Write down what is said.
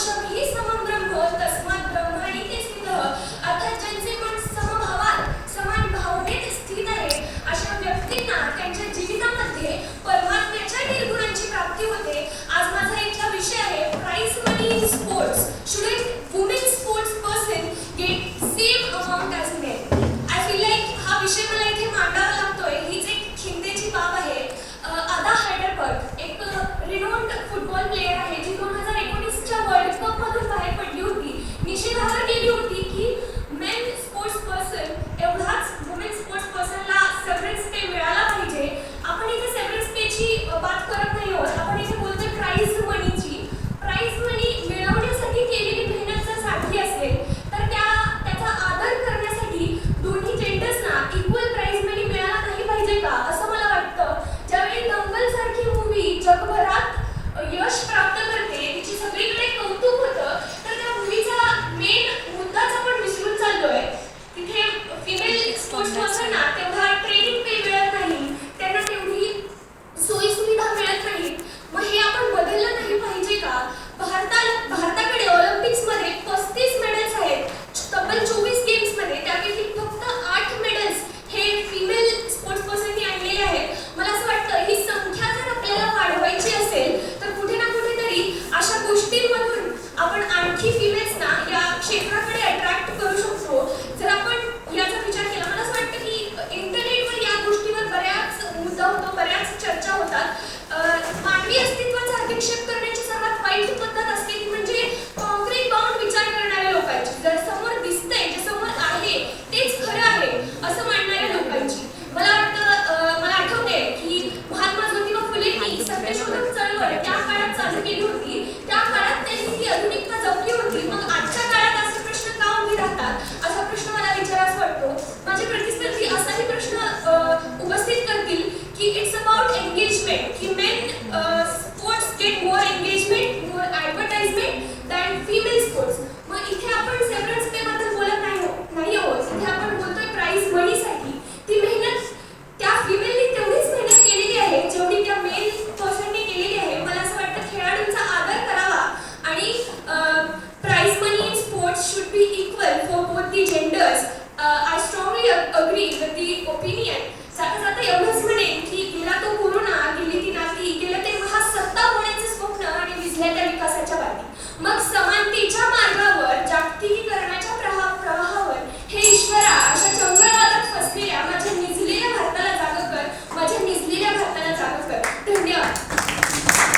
शभी समं ब्रह्म तस्मात् ब्रह्माणि ते स्थितः. अर्थात ज्यांचे मन समभावात समान भावनेत स्थित आहे अशा व्यक्तींना त्यांच्या जीवितामध्ये परमात्म्याच्या निर्गुणांची प्राप्ती होते. आज माझा इथला विषय आहे prize money in sports. Should women sports person get same amount as men? I feel like हा विषय मला इथे मांडावा लागतोय. हीच एक खिंतेची बाब आहे. आदा हायडरबर्ग एक रिनोन्ड फुटबॉल प्लेयर आहे जी 2019च्या वर्ल्ड कप मधून बाहेर पडली होती. निषेधावर गेली होती की मेन स्पोर्ट्स पर्सन एवढाच वुमेन स्पोर्ट्स पर्सनला सेव्हरन्स पे मिळाला पाहिजे. आपण इथे सेव्हरन्स पेची बात करत नाही आहोत. आपण इथे बोलतोय प्राइज मनीची. प्राइज मनी मिळवण्यासाठी केलेली मेहनत जर सारखी असेल तर त्याचा आदर करण्यासाठी दोन्ही जेंडर्सना इक्वल प्राइज मनी मिळाला नाही पाहिजे का असं मला वाटतं. ज्यावेळी दंगल सारखी मूवी जगभरात यश प्राप्त करते, तिची सगळीकडे कौतुक होतं, तर त्या मूवीचा मेन मुद्दाच आपण विसरून चाललोय. तिथे फिमेल स्पोर्ट्स पर्सनना तेवढा ट्रेनिंग पे मिळत नाही, त्यांना तेवढी सोयी सुविधा मिळत नाहीत. मग हे आपण बदललं नाही पाहिजे का? भारताकडे ऑलिम्पिक्समध्ये 35 मेडल्स आहेत. तब्बल 24 गेम्समध्ये, त्यापैकी फक्त 8 मेडल्स हे फिमेल स्पोर्ट्स पर्सननी आणलेले आहेत. मला असं वाटतं ही संख्या जर आपल्याला वाढवायची असेल तर कुठे ना कुठेतरी अशा गोष्टींमधून आपण आणखी फिमेल्सना या क्षेत्राकडे अट्रॅक्ट करू शकतो. जर आपण याचा विचार केला, मला असं वाटतं की इंटरनेटवर या गोष्टीवर बऱ्याच मुद्दा होतो, बऱ्याच चर्चा होतात. मानवी अस्तित्वाचा अधिक्षेप करण्याची सर्वात वाईट पद्धत असते ती म्हणजे कॉन्क्रीट बाउंड विचार करणाऱ्या लोकांची. जर समोर दिसतंय, जे समोर आहे तेच खरं आहे असं मानणाऱ्या लोकांची. मला आठवते की महात्मा ज्योतिबा फुलेंनी सत्यशोधक चळवळ त्या काळात चालू केली होती. त्या काळात त्यांनी ती आधुनिकता जपली होती. मग आजच्या काळात असे प्रश्न का उभे राहतात असा प्रश्न मला विचारायला वाटतो. माझे प्रतिस्पर्धी असाही प्रश्न उपस्थित करतील की इट्स अबाउट एंगेजमेंट, की men sports get more engagement, more advertisement than female sports. मग इथे आपण सेव्हरन्स पे